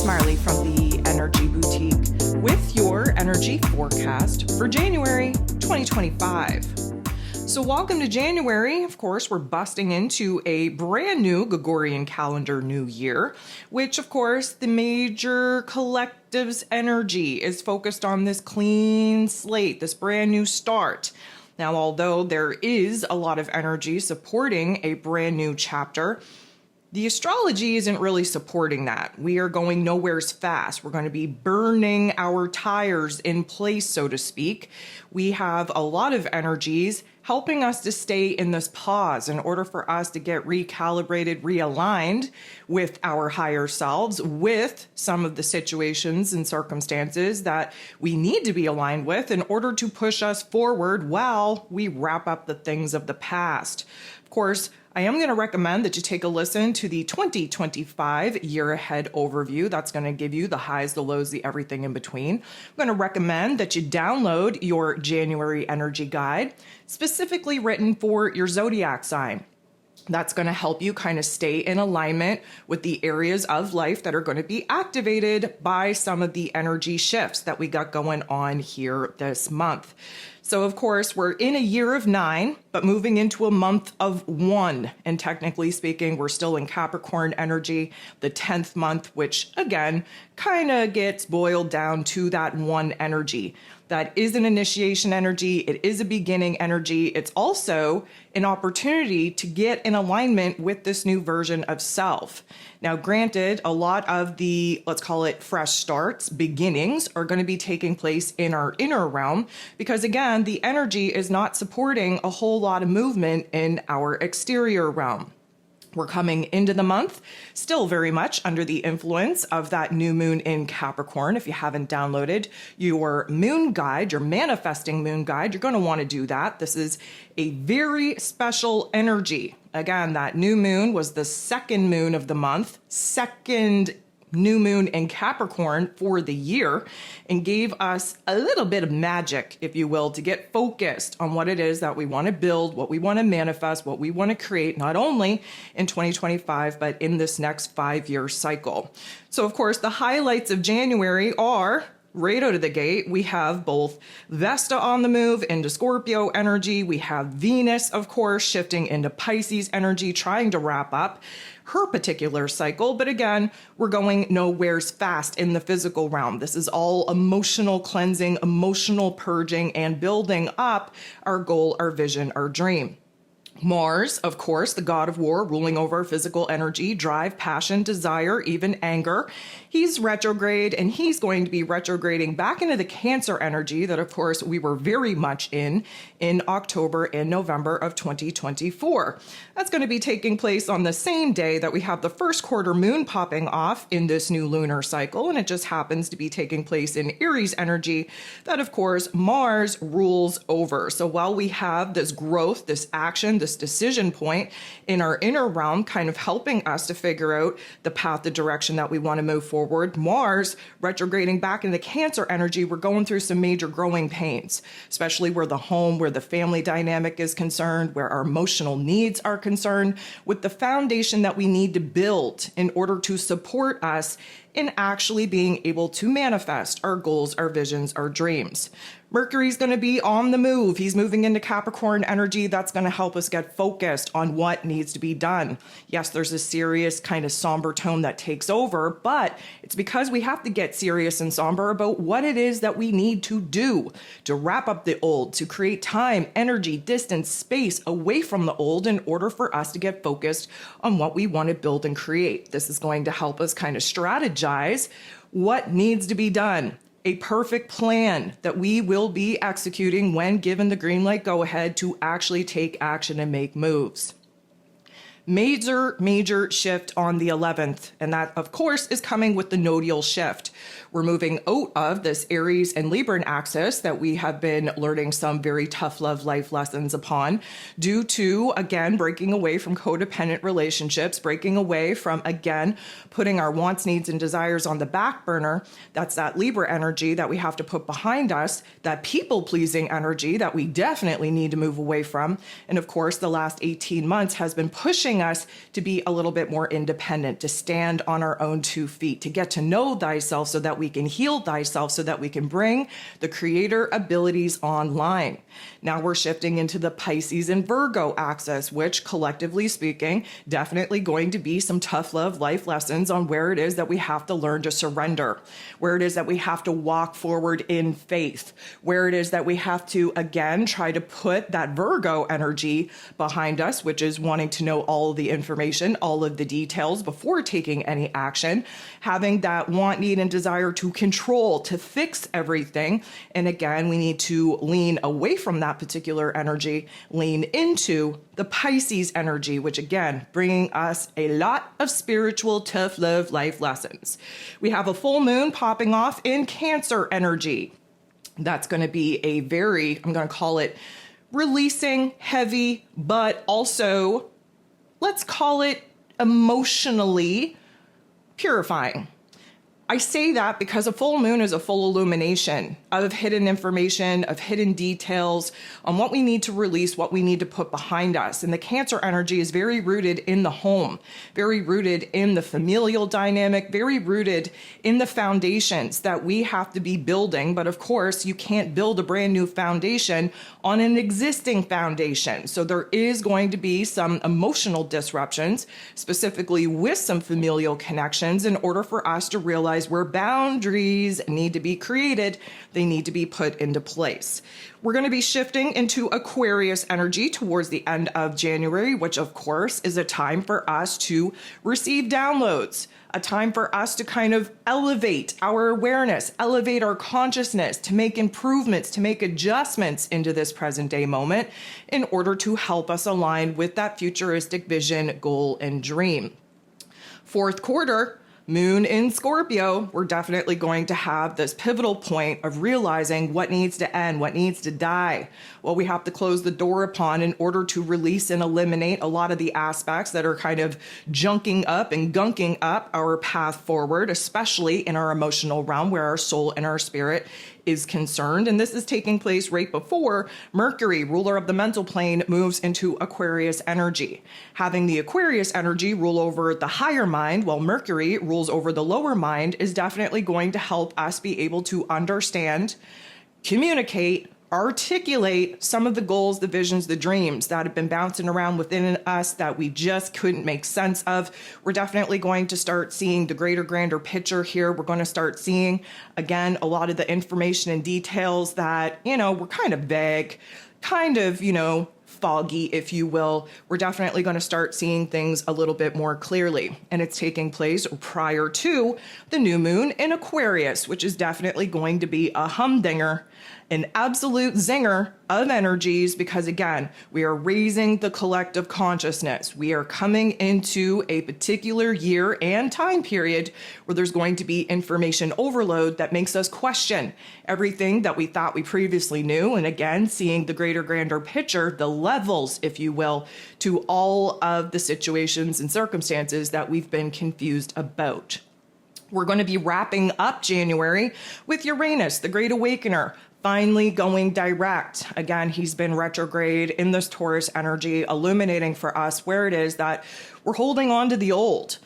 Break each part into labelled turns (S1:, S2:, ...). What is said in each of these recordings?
S1: Marley from the Energy Boutique with your energy forecast for January 2025. So welcome to January. Of course, we're busting into a brand new Gregorian calendar new year, which of course the major collective's energy is focused on this clean slate, this brand new start. Now, although there is a lot of energy supporting a brand new chapter, the astrology isn't really supporting that. We are going nowheres fast. We're going to be burning our tires in place, so to speak. We have a lot of energies helping us to stay in this pause in order for us to get recalibrated, realigned with our higher selves, with some of the situations and circumstances that we need to be aligned with in order to push us forward while we wrap up the things of the past. Of course, I am going to recommend that you take a listen to the 2025 year ahead overview. That's going to give you the highs, the lows, the everything in between. I'm going to recommend that you download your January energy guide, specifically written for your zodiac sign. That's going to help you kind of stay in alignment with the areas of life that are going to be activated by some of the energy shifts that we got going on here this month. So, of course, we're in a year of 9, but moving into a month of 1. And technically speaking, we're still in Capricorn energy, the 10th month, which again, kind of gets boiled down to that 1 energy. That is an initiation energy. It is a beginning energy. It's also an opportunity to get in alignment with this new version of self. Now, granted, a lot of the, let's call it fresh starts, beginnings, are going to be taking place in our inner realm because, again, the energy is not supporting a whole lot of movement in our exterior realm. We're coming into the month still very much under the influence of that new moon in Capricorn. If you haven't downloaded your moon guide, your manifesting moon guide, you're going to want to do that. This is a very special energy. Again, that new moon was the second moon of the month, second new moon in Capricorn for the year, and gave us a little bit of magic, if you will, to get focused on what it is that we want to build, what we want to manifest, what we want to create, not only in 2025, but in this next 5-year cycle. So, of course, the highlights of January are right out of the gate. We have both Vesta on the move into Scorpio energy. We have Venus, of course, shifting into Pisces energy, trying to wrap up her particular cycle. But again, we're going nowheres fast in the physical realm. This is all emotional cleansing, emotional purging, and building up our goal, our vision, our dream. Mars, of course, the god of war, ruling over physical energy, drive, passion, desire, even anger. He's retrograde, and he's going to be retrograding back into the Cancer energy that, of course, we were very much in October and November of 2024. That's going to be taking place on the same day that we have the first quarter moon popping off in this new lunar cycle, and it just happens to be taking place in Aries energy that, of course, Mars rules over. So while we have this growth, this action, this decision point in our inner realm, kind of helping us to figure out the path, the direction that we want to move forward, Mars retrograding back into Cancer energy, we're going through some major growing pains, especially where the home, where the family dynamic is concerned, where our emotional needs are concerned, with the foundation that we need to build in order to support us in actually being able to manifest our goals, our visions, our dreams. Mercury's going to be on the move. He's moving into Capricorn energy. That's going to help us get focused on what needs to be done. Yes, there's a serious kind of somber tone that takes over, but it's because we have to get serious and somber about what it is that we need to do to wrap up the old, to create time, energy, distance, space away from the old in order for us to get focused on what we want to build and create. This is going to help us kind of strategize what needs to be done. A perfect plan that we will be executing when given the green light go ahead to actually take action and make moves. Major shift on the 11th, and that, of course, is coming with the nodal shift. We're moving out of this Aries and Libran axis that we have been learning some very tough love life lessons upon due to, again, breaking away from codependent relationships, breaking away from, again, putting our wants, needs, and desires on the back burner. That's that Libra energy that we have to put behind us, that people-pleasing energy that we definitely need to move away from. And of course, the last 18 months has been pushing pushing us to be a little bit more independent, to stand on our own 2 feet, to get to know thyself so that we can heal thyself, so that we can bring the creator abilities online. Now we're shifting into the Pisces and Virgo axis, which collectively speaking, definitely going to be some tough love life lessons on where it is that we have to learn to surrender, where it is that we have to walk forward in faith, where it is that we have to, again, try to put that Virgo energy behind us, which is wanting to know all of the information, all of the details before taking any action, having that want, need, and desire to control, to fix everything. And again, we need to lean away from that particular energy, lean into the Pisces energy, which again, bringing us a lot of spiritual tough love life lessons. We have a full moon popping off in Cancer energy. That's going to be a very, I'm going to call it releasing, heavy, but also, let's call it emotionally purifying. I say that because a full moon is a full illumination of hidden information, of hidden details on what we need to release, what we need to put behind us. And the Cancer energy is very rooted in the home, very rooted in the familial dynamic, very rooted in the foundations that we have to be building. But of course, you can't build a brand new foundation on an existing foundation. So there is going to be some emotional disruptions, specifically with some familial connections, in order for us to realize where boundaries need to be created, they need to be put into place. We're going to be shifting into Aquarius energy towards the end of January, which of course is a time for us to receive downloads, a time for us to kind of elevate our awareness, elevate our consciousness, to make improvements, to make adjustments into this present day moment in order to help us align with that futuristic vision, goal, and dream. Fourth quarter, Moon in Scorpio, we're definitely going to have this pivotal point of realizing what needs to end, what needs to die, what we have to close the door upon in order to release and eliminate a lot of the aspects that are kind of junking up and gunking up our path forward, especially in our emotional realm where our soul and our spirit is concerned. And this is taking place right before Mercury, ruler of the mental plane, moves into Aquarius energy. Having the Aquarius energy rule over the higher mind while Mercury rules over the lower mind is definitely going to help us be able to understand, communicate, articulate some of the goals, the visions, the dreams that have been bouncing around within us that we just couldn't make sense of. We're definitely going to start seeing the greater, grander picture here. We're going to start seeing, again, a lot of the information and details that, were kind of vague, kind of, foggy, if you will. We're definitely going to start seeing things a little bit more clearly. And it's taking place prior to the new moon in Aquarius, which is definitely going to be a humdinger, an absolute zinger of energies, because again, we are raising the collective consciousness. We are coming into a particular year and time period where there's going to be information overload that makes us question everything that we thought we previously knew. And again, seeing the greater, grander picture, the levels, if you will, to all of the situations and circumstances that we've been confused about. We're going to be wrapping up January with Uranus, the Great Awakener, finally going direct. Again, he's been retrograde in this Taurus energy, illuminating for us where it is that we're holding on to the old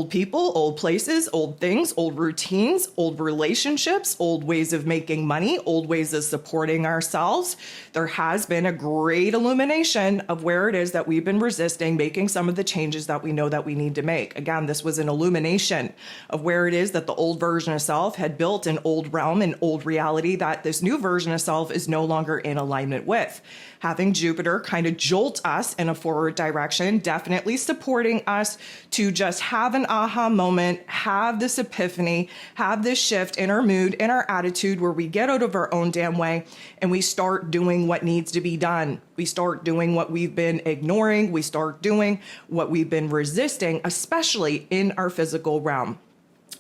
S1: people, old places, old things, old routines, old relationships, old ways of making money, old ways of supporting ourselves. There has been a great illumination of where it is that we've been resisting making some of the changes that we know that we need to make. Again, this was an illumination of where it is that the old version of self had built an old realm, an old reality that this new version of self is no longer in alignment with. Having Jupiter kind of jolt us in a forward direction, definitely supporting us to just have an aha moment, have this epiphany, have this shift in our mood, in our attitude, where we get out of our own damn way and we start doing what needs to be done. We start doing what we've been ignoring. We start doing what we've been resisting, especially in our physical realm.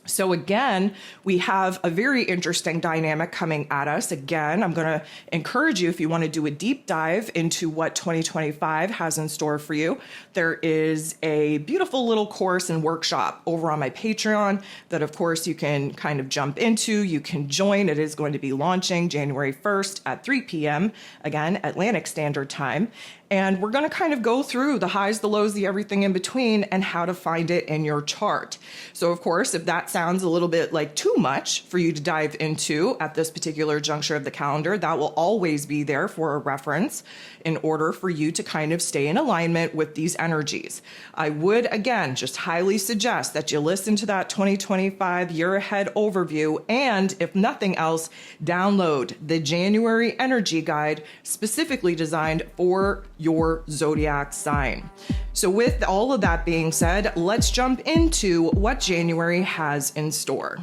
S1: So again, we have a very interesting dynamic coming at us. Again, I'm going to encourage you, if you want to do a deep dive into what 2025 has in store for you, there is a beautiful little course and workshop over on my Patreon that, of course, you can kind of jump into. You can join. It is going to be launching January 1st at 3 p.m., again, Atlantic Standard Time. And we're going to kind of go through the highs, the lows, the everything in between, and how to find it in your chart. So, of course, if that sounds a little bit like too much for you to dive into at this particular juncture of the calendar, that will always be there for a reference in order for you to kind of stay in alignment with these energies. I would, again, just highly suggest that you listen to that 2025 year ahead overview, and if nothing else, download the January energy guide specifically designed for your zodiac sign. So with all of that being said, let's jump into what January has in store.